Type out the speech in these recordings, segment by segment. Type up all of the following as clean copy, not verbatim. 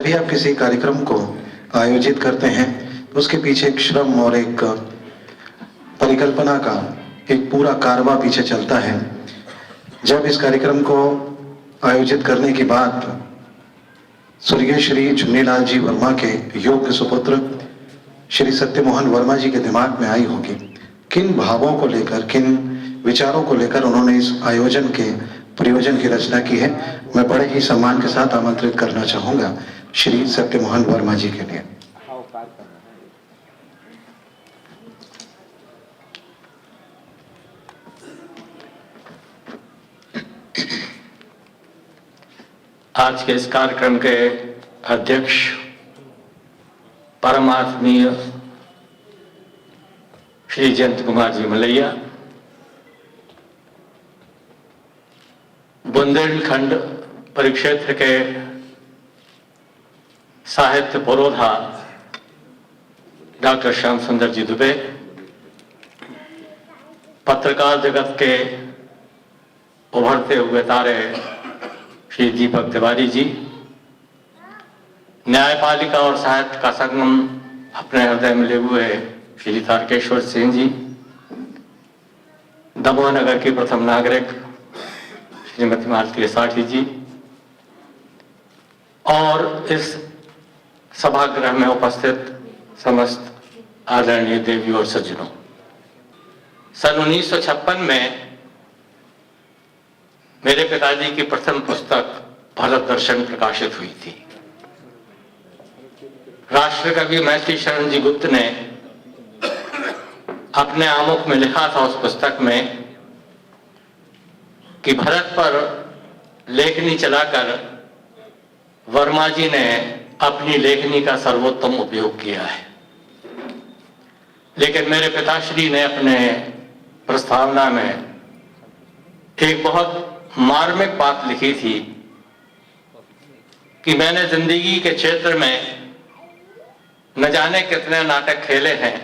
भी आप किसी कार्यक्रम को आयोजित करते हैं तो उसके पीछे एक श्रम और एक परिकल्पना का एक पूरा कारवां पीछे चलता है। जब इस कार्यक्रम को आयोजित करने की बात स्वर्गीय श्री चुन्नीलाल जी वर्मा के योग्य सुपुत्र श्री सत्यमोहन वर्मा जी के दिमाग में आई होगी, किन भावों को लेकर, किन विचारों को लेकर उन्होंने इस आयोजन के प्रयोजन की रचना की है, मैं बड़े ही सम्मान के साथ आमंत्रित करना चाहूंगा श्री सत्यमोहन वर्मा जी के लिए। आज के इस कार्यक्रम के अध्यक्ष परमात्मीय श्री जयंत कुमार जी मलैया, बुंदेलखंड परिक्षेत्र के साहित्य पुरोधा डॉक्टर श्याम सुंदर जी दुबे, पत्रकार जगत के उभरते हुए तारे श्री दीपक तिवारी जी, न्यायपालिका और साहित्य का संगम अपने हृदय में ले हुए श्री तारकेश्वर सिंह जी, दमोह नगर की प्रथम नागरिक श्रीमती मालती त्रिपाठी जी और इस सभागृह में उपस्थित समस्त आदरणीय देवी और सज्जनों। सन 1956 में मेरे पिताजी की प्रथम पुस्तक भरत दर्शन प्रकाशित हुई थी। राष्ट्रकवि मैथिली शरण जी गुप्त ने अपने आमुख में लिखा था उस पुस्तक में कि भरत पर लेखनी चलाकर वर्मा जी ने अपनी लेखनी का सर्वोत्तम उपयोग किया है। लेकिन मेरे पिताश्री ने अपने प्रस्तावना में एक बहुत मार्मिक बात लिखी थी कि मैंने जिंदगी के क्षेत्र में न जाने कितने नाटक खेले हैं,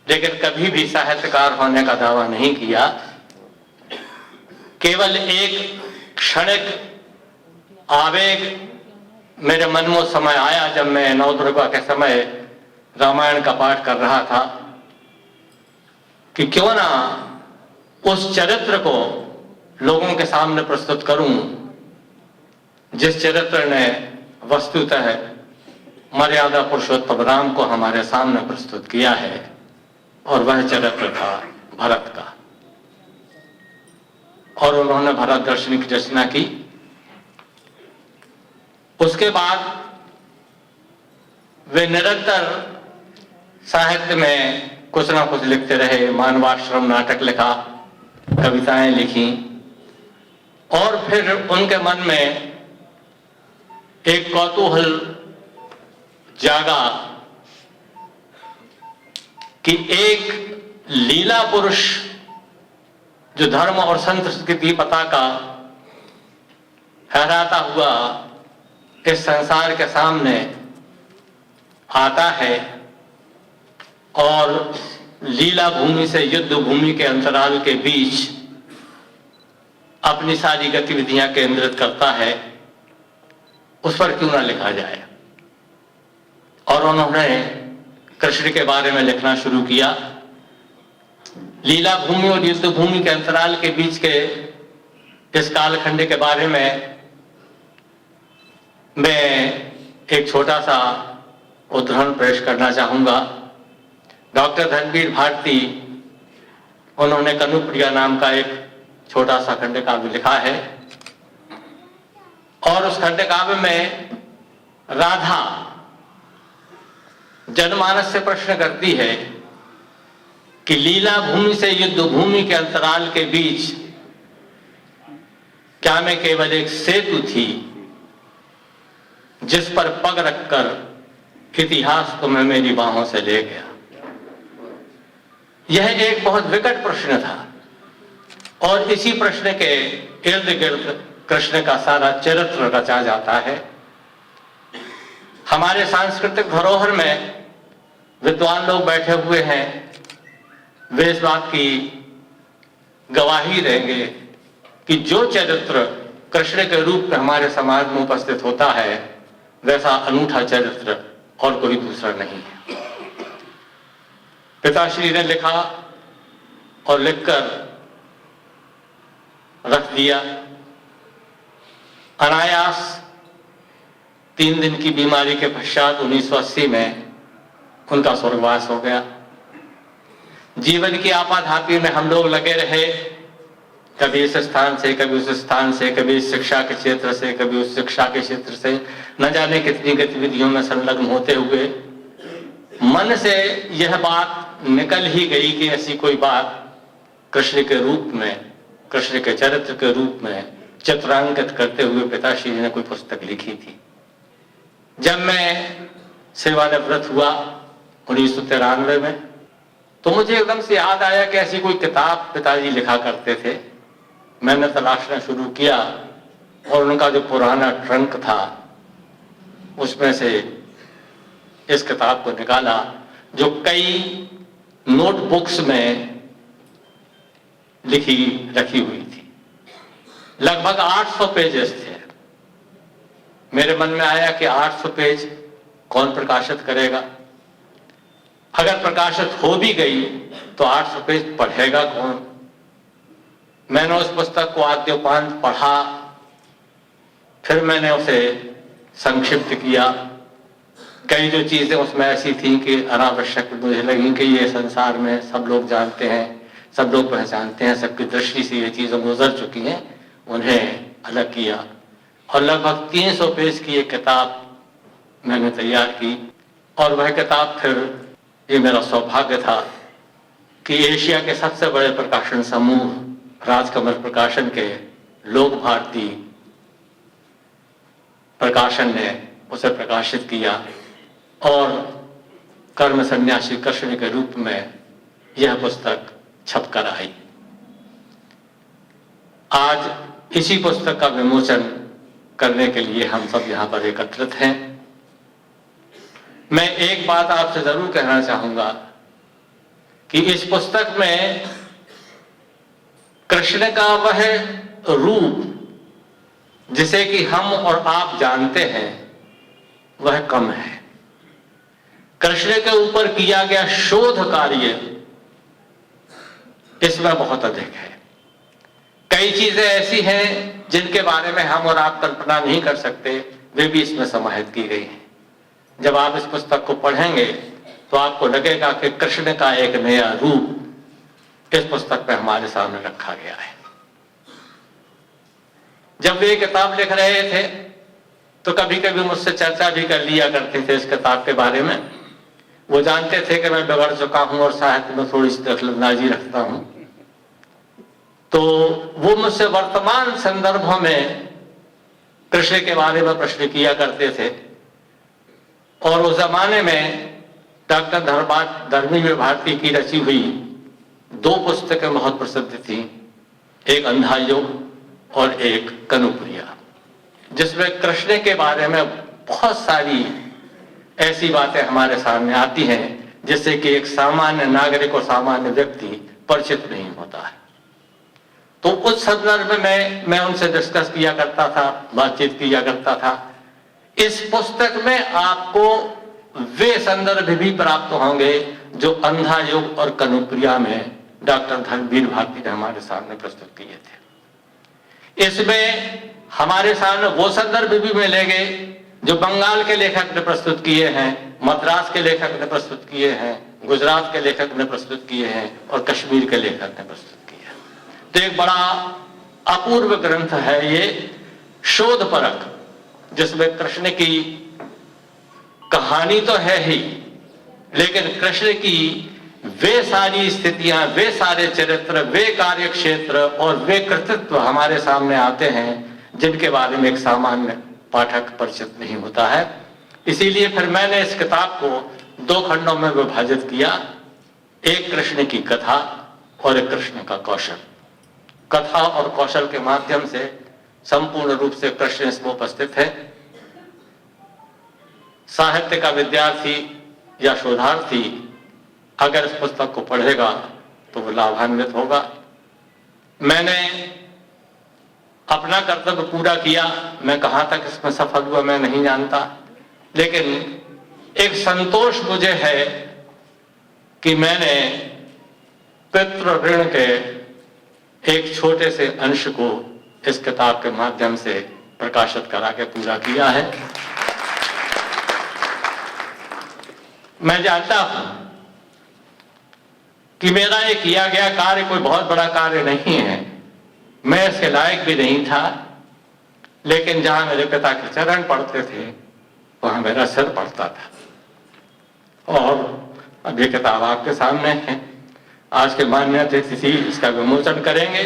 लेकिन कभी भी साहित्यकार होने का दावा नहीं किया। केवल एक क्षणिक आवेग मेरे मन में समय आया जब मैं नवदुर्गा के समय रामायण का पाठ कर रहा था कि क्यों ना उस चरित्र को लोगों के सामने प्रस्तुत करूं जिस चरित्र ने वस्तुतः मर्यादा पुरुषोत्तम राम को हमारे सामने प्रस्तुत किया है, और वह चरित्र था भरत का। और उन्होंने भरत दर्शन की रचना की। उसके बाद वे निरंतर साहित्य में कुछ ना कुछ लिखते रहे। मानवाश्रम नाटक लिखा, कविताएं लिखी, और फिर उनके मन में एक कौतूहल जागा कि एक लीला पुरुष जो धर्म और संस्कृति की पताका फहराता हुआ इस संसार के सामने आता है और लीला भूमि से युद्ध भूमि के अंतराल के बीच अपनी सारी गतिविधियां केंद्रित करता है, उस पर क्यों ना लिखा जाए। और उन्होंने कृष्ण के बारे में लिखना शुरू किया। लीला भूमि और युद्ध भूमि के अंतराल के बीच के इस कालखंड के बारे में मैं एक छोटा सा उद्धरण पेश करना चाहूंगा। डॉक्टर धनवीर भारती, उन्होंने कनुप्रिया नाम का एक छोटा सा खंड काव्य लिखा है, और उस खंड काव्य में राधा जनमानस से प्रश्न करती है कि लीला भूमि से युद्ध भूमि के अंतराल के बीच क्या मैं केवल एक सेतु थी जिस पर पग रखकर इतिहास को मैं मेरी बाहों से ले गया। यह एक बहुत विकट प्रश्न था, और इसी प्रश्न के इर्द गिर्द कृष्ण का सारा चरित्र रचा जाता है। हमारे सांस्कृतिक धरोहर में विद्वान लोग बैठे हुए हैं, वे इस बात की गवाही देंगे कि जो चरित्र कृष्ण के रूप में हमारे समाज में उपस्थित होता है वैसा अनूठा चरित्र और कोई दूसरा नहीं है। पिताश्री ने लिखा और लिखकर रख दिया। अनायास 3 दिन की बीमारी के पश्चात 1980 में उनका स्वर्गवास हो गया। जीवन की आपाधापी में हम लोग लगे रहे, कभी इस स्थान से, कभी उस स्थान से, कभी इस शिक्षा के क्षेत्र से, कभी उस शिक्षा के क्षेत्र से, न जाने कितनी गतिविधियों में संलग्न होते हुए मन से यह बात निकल ही गई कि ऐसी कोई बात कृष्ण के रूप में, कृष्ण के चरित्र के रूप में चित्रांकित करते हुए पिताश्री ने कोई पुस्तक लिखी थी। जब मैं सेवानिवृत्त हुआ 1993 में, तो मुझे एकदम से याद आया कि ऐसी कोई किताब पिताजी लिखा करते थे। मैंने तलाशना शुरू किया और उनका जो पुराना ट्रंक था उसमें से इस किताब को निकाला, जो कई नोटबुक्स में रखी हुई थी। लगभग 800 पेजेस थे। मेरे मन में आया कि 800 पेज कौन प्रकाशित करेगा? अगर प्रकाशित हो भी गई तो 800 पेज पढ़ेगा कौन? मैंने उस पुस्तक को आद्योपांत पढ़ा, फिर मैंने उसे संक्षिप्त किया। कई जो चीजें उसमें ऐसी थी कि अनावश्यक मुझे लगी कि ये संसार में सब लोग जानते हैं, सब लोग पहचानते हैं, सबकी दृष्टि से ये चीजें गुजर चुकी हैं, उन्हें अलग किया और लगभग 300 पेज की एक किताब मैंने तैयार की। और वह किताब फिर, ये मेरा सौभाग्य था कि एशिया के सबसे बड़े प्रकाशन समूह राजकमल प्रकाशन के लोक भारती प्रकाशन ने उसे प्रकाशित किया और कर्म सन्यासी कृष्ण के रूप में यह पुस्तक छपकर आई। आज इसी पुस्तक का विमोचन करने के लिए हम सब यहां पर एकत्रित हैं। मैं एक बात आपसे जरूर कहना चाहूंगा कि इस पुस्तक में कृष्ण का वह रूप जिसे कि हम और आप जानते हैं वह कम है। कृष्ण के ऊपर किया गया शोध कार्य इसमें बहुत अधिक है। कई चीजें ऐसी हैं जिनके बारे में हम और आप कल्पना नहीं कर सकते, वे भी इसमें समाहित की गई हैं। जब आप इस पुस्तक को पढ़ेंगे तो आपको लगेगा कि कृष्ण का एक नया रूप इस पुस्तक में हमारे सामने रखा गया है। जब वे किताब लिख रहे थे तो कभी कभी मुझसे चर्चा भी कर लिया करते थे इस किताब के बारे में। वो जानते थे कि मैं बिगड़ चुका हूं और साहित्य में थोड़ी सी दखलंदाजी रखता हूं, तो वो मुझसे वर्तमान संदर्भों में कृष्ण के बारे में प्रश्न किया करते थे। और उस जमाने में डॉक्टर धर्मेंद्र भारती की रची हुई 2 पुस्तकें बहुत प्रसिद्ध थी, एक अंधा युग और एक कनुप्रिया, जिसमें कृष्ण के बारे में बहुत सारी ऐसी बातें हमारे सामने आती हैं जिससे कि एक सामान्य नागरिक और सामान्य व्यक्ति परिचित नहीं होता है। तो उस संदर्भ में मैं उनसे डिस्कस किया करता था, बातचीत किया करता था। इस पुस्तक में आपको वे संदर्भ भी प्राप्त होंगे जो अंधा युग और कनुप्रिया में डॉक्टर धर्मवीर भारती ने हमारे सामने प्रस्तुत किए थे। इसमें हमारे सामने वो संदर्भ भी मिलेंगे जो बंगाल के लेखक ने प्रस्तुत किए हैं, मद्रास के लेखक ने प्रस्तुत किए हैं, गुजरात के लेखक ने प्रस्तुत किए हैं और कश्मीर के लेखक ने प्रस्तुत किए हैं। तो एक बड़ा अपूर्व ग्रंथ है ये, शोधपरक, जिसमें कृष्ण की कहानी तो है ही, लेकिन कृष्ण की वे सारी स्थितियां, वे सारे चरित्र, वे कार्य क्षेत्र और वे कृतित्व हमारे सामने आते हैं जिनके बारे में एक सामान्य पाठक परिचित नहीं होता है। इसीलिए फिर मैंने इस किताब को 2 खंडों में विभाजित किया, एक कृष्ण की कथा और एक कृष्ण का कौशल। कथा और कौशल के माध्यम से संपूर्ण रूप से कृष्ण इसमें उपस्थित है। साहित्य का विद्यार्थी या शोधार्थी अगर इस पुस्तक को पढ़ेगा तो वो लाभान्वित होगा। मैंने अपना कर्तव्य पूरा किया। मैं कहां तक इसमें सफल हुआ मैं नहीं जानता, लेकिन एक संतोष मुझे है कि मैंने पितृ ऋण के एक छोटे से अंश को इस किताब के माध्यम से प्रकाशित करा के पूरा किया है। मैं जानता हूं कि मेरा ये किया गया कार्य कोई बहुत बड़ा कार्य नहीं है, मैं इसके लायक भी नहीं था, लेकिन जहां मेरे पिता के चरण पड़ते थे वहां मेरा सिर पड़ता था। और अब ये किताब आपके सामने है, आज के माननीय अतिथि इसका विमोचन करेंगे,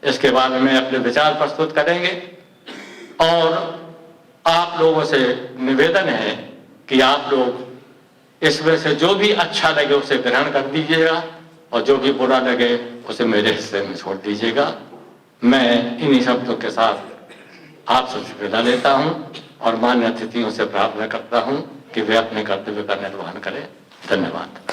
इसके बारे में अपने विचार प्रस्तुत करेंगे और आप लोगों से निवेदन है कि आप लोग इसमें से जो भी अच्छा लगे उसे ग्रहण कर दीजिएगा और जो भी बुरा लगे उसे मेरे हिस्से में छोड़ दीजिएगा। मैं इन्हीं शब्दों के साथ आप सबसे विदा लेता हूं और मान्य अतिथियों से प्रार्थना करता हूं कि वे अपने कर्तव्य का निर्वहन करें। धन्यवाद।